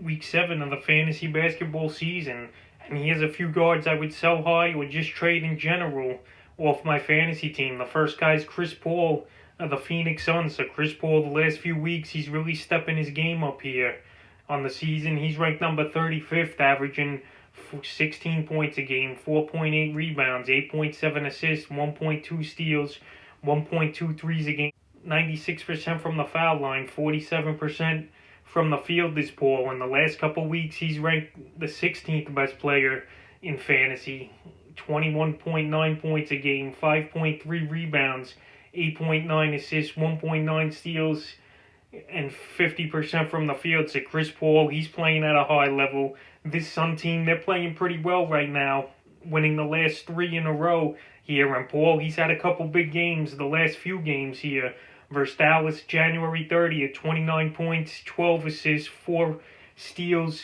week 7 of the fantasy basketball season, and he has a few guards I would sell high or just trade in general off my fantasy team. The first guy is Chris Paul of the Phoenix Suns. So Chris Paul, the last few weeks, he's really stepping his game up here. On the season, he's ranked number 35th, averaging 16 points a game, 4.8 rebounds, 8.7 assists, 1.2 steals, 1.2 threes a game, 96% from the foul line, 47% from the field is Paul. In the last couple weeks, he's ranked the 16th best player in fantasy, 21.9 points a game, 5.3 rebounds, 8.9 assists, 1.9 steals, and 50% from the field. So Chris Paul, he's playing at a high level. This Sun team, they're playing pretty well right now, winning the last 3 in a row here. And Paul, he's had a couple big games, the last few games here. Versus Dallas, January 30th, 29 points, 12 assists, 4 steals,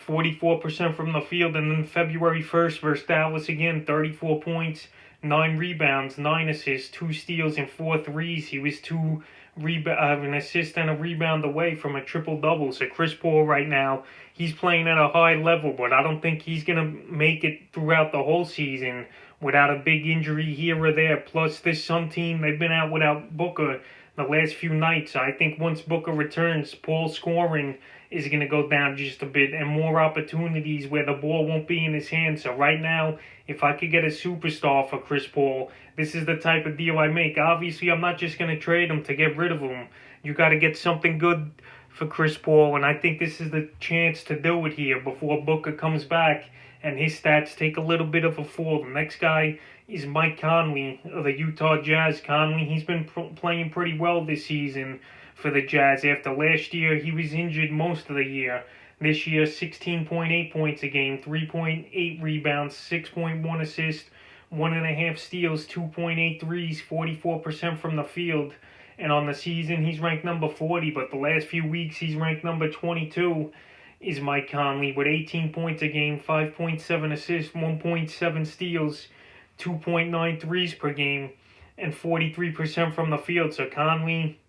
44% from the field. And then February 1st versus Dallas again, 34 points, 9 rebounds, 9 assists, 2 steals, and 4 threes. He was an assist and a rebound away from a triple-double. So Chris Paul right now, he's playing at a high level, but I don't think he's going to make it throughout the whole season without a big injury here or there. Plus, this Sun team, they've been out without Booker the last few nights. I think once Booker returns, Paul's scoring is going to go down just a bit, and more opportunities where the ball won't be in his hands. So right now, if I could get a superstar for Chris Paul, this is the type of deal I make. Obviously, I'm not just going to trade him to get rid of him. You got to get something good for Chris Paul, and I think this is the chance to do it here before Booker comes back and his stats take a little bit of a fall. The next guy is Mike Conley of the Utah Jazz. Conley, he's been playing pretty well this season for the Jazz. After last year, he was injured most of the year. This year, 16.8 points a game, 3.8 rebounds, 6.1 assists, 1.5 steals, 2.8 threes, 44% from the field. And on the season, he's ranked number 40, but the last few weeks, he's ranked number 22, is Mike Conley, with 18 points a game, 5.7 assists, 1.7 steals, 2.9 threes per game, and 43% from the field. So Conley,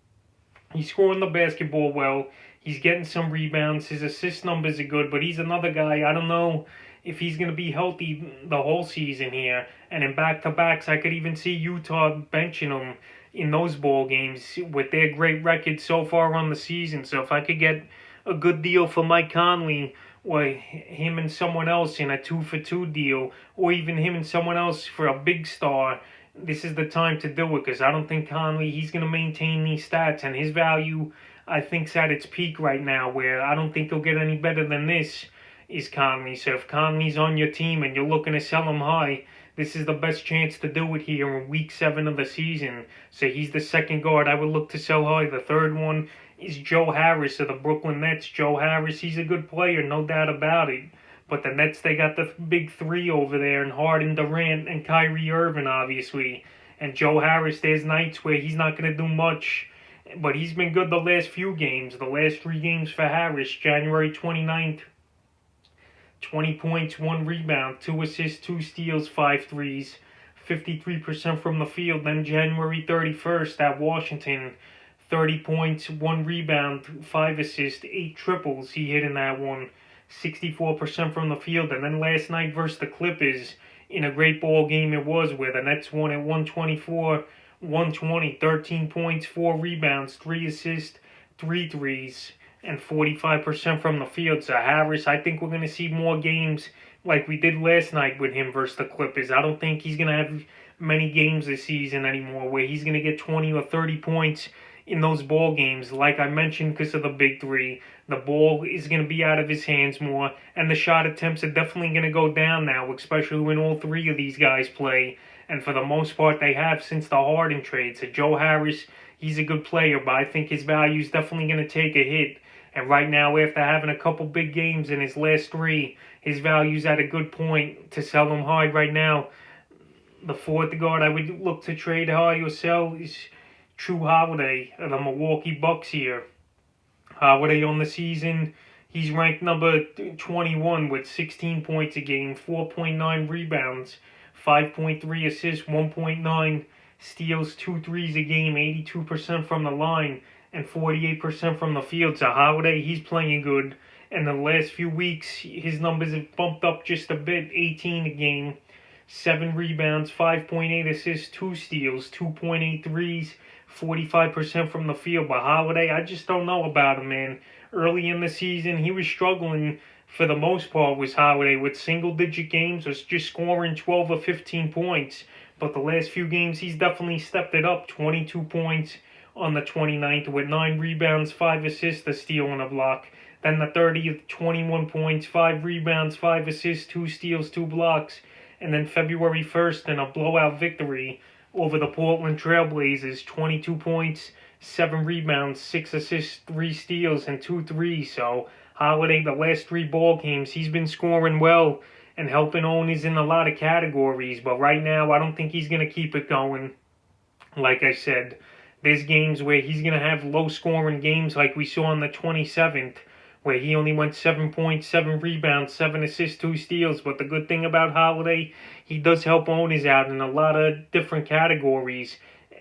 he's scoring the basketball well. He's getting some rebounds. His assist numbers are good, but he's another guy. I don't know if he's going to be healthy the whole season here. And in back-to-backs, I could even see Utah benching him in those ball games with their great record so far on the season. So if I could get a good deal for Mike Conley, or him and someone else in a 2-for-2 deal, or even him and someone else for a big star, this is the time to do it, because I don't think Conley, he's going to maintain these stats, and his value, I think, is at its peak right now, where I don't think he'll get any better than this, is Conley. So if Conley's on your team and you're looking to sell him high, this is the best chance to do it here in week 7 of the season. So he's the second guard I would look to sell high. The third one is Joe Harris of the Brooklyn Nets. Joe Harris, he's a good player, no doubt about it. But the Nets, they got the big 3 over there, and Harden, Durant, and Kyrie Irving, obviously. And Joe Harris, there's nights where he's not going to do much, but he's been good the last few games. The last 3 games for Harris, January 29th, 20 points, 1 rebound, 2 assists, 2 steals, 5 threes, 53% from the field. Then January 31st at Washington, 30 points, 1 rebound, 5 assists, 8 triples he hit in that one, 64% from the field. And then last night versus the Clippers, in a great ball game it was, where the Nets won at 124-120, 13 points, 4 rebounds, 3 assists, 3 threes, and 45% from the field. So Harris, I think we're going to see more games like we did last night with him versus the Clippers. I don't think he's going to have many games this season anymore where he's going to get 20 or 30 points in those ball games. Like I mentioned, because of the big 3, the ball is going to be out of his hands more, and the shot attempts are definitely going to go down now, especially when all 3 of these guys play. And for the most part, they have since the Harden trade. So Joe Harris, he's a good player, but I think his value is definitely going to take a hit. And right now, after having a couple big games in his last 3, his value's at a good point to sell him high right now. The fourth guard I would look to trade high or sell is Jrue Holiday of the Milwaukee Bucks here. Holiday on the season, he's ranked number 21 with 16 points a game, 4.9 rebounds, 5.3 assists, 1.9 steals, 2 threes a game, 82% from the line, and 48% from the field. So Holiday, he's playing good. And the last few weeks, his numbers have bumped up just a bit. 18 a game, 7 rebounds, 5.8 assists, 2 steals, 2.8 threes, 45% from the field. But Holiday, I just don't know about him, man. Early in the season, he was struggling for the most part, was Holiday, with single-digit games, was just scoring 12 or 15 points. But the last few games, he's definitely stepped it up. 22 points on the 29th with 9 rebounds, 5 assists, a steal, and a block. Then the 30th, 21 points, 5 rebounds, 5 assists, 2 steals, 2 blocks. And then February 1st in a blowout victory over the Portland Trailblazers, 22 points, 7 rebounds, 6 assists, 3 steals, and 2 threes. So Holiday, the last 3 ball games, he's been scoring well and helping owners in a lot of categories. But right now, I don't think he's going to keep it going. Like I said, there's games where he's going to have low-scoring games like we saw on the 27th, where he only went 7 points, 7 rebounds, 7 assists, 2 steals. But the good thing about Holiday, he does help owners out in a lot of different categories,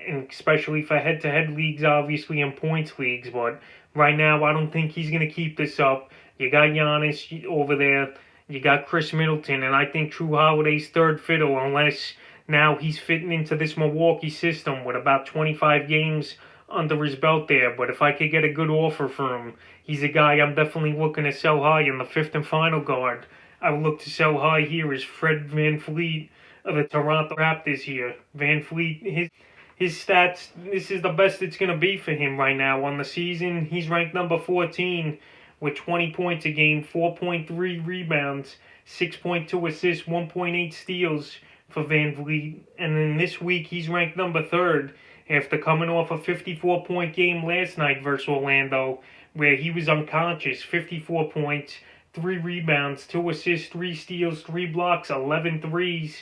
and especially for head-to-head leagues, obviously, and points leagues. But right now, I don't think he's going to keep this up. You got Giannis over there. You got Chris Middleton, and I think Jrue Holiday's third fiddle, unless now he's fitting into this Milwaukee system with about 25 games under his belt there. But if I could get a good offer for him, he's a guy I'm definitely looking to sell high in the 5th and final guard. I would look to sell high here is Fred VanVleet of the Toronto Raptors here. VanVleet, his stats, this is the best it's going to be for him right now on the season. He's ranked number 14 with 20 points a game, 4.3 rebounds, 6.2 assists, 1.8 steals for VanVleet. And then this week, he's ranked number 3rd after coming off a 54-point game last night versus Orlando, where he was unconscious. 54 points, 3 rebounds, 2 assists, 3 steals, 3 blocks, 11 threes,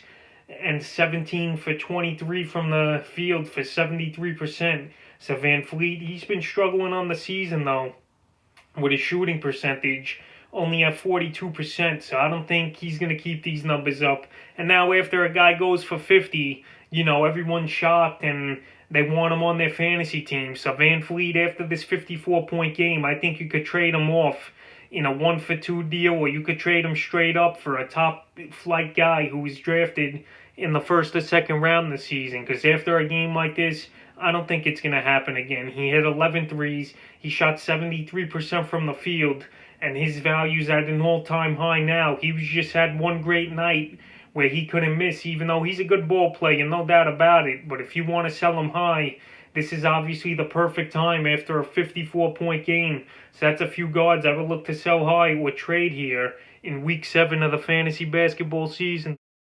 and 17 for 23 from the field for 73%. So VanVleet, he's been struggling on the season, though, with his shooting percentage only at 42%. So I don't think he's going to keep these numbers up. And now after a guy goes for 50, everyone's shocked and they want him on their fantasy team. So VanVleet, after this 54-point game, I think you could trade him off in a 1-for-2 deal, or you could trade him straight up for a top-flight guy who was drafted in the 1st or 2nd round this season. Because after a game like this, I don't think it's going to happen again. He hit 11 threes. He shot 73% from the field, and his value's at an all-time high now. He just had one great night where he couldn't miss, even though he's a good ball player, no doubt about it. But if you want to sell him high, this is obviously the perfect time after a 54-point game. So that's a few guards I would look to sell high or trade here in Week 7 of the fantasy basketball season.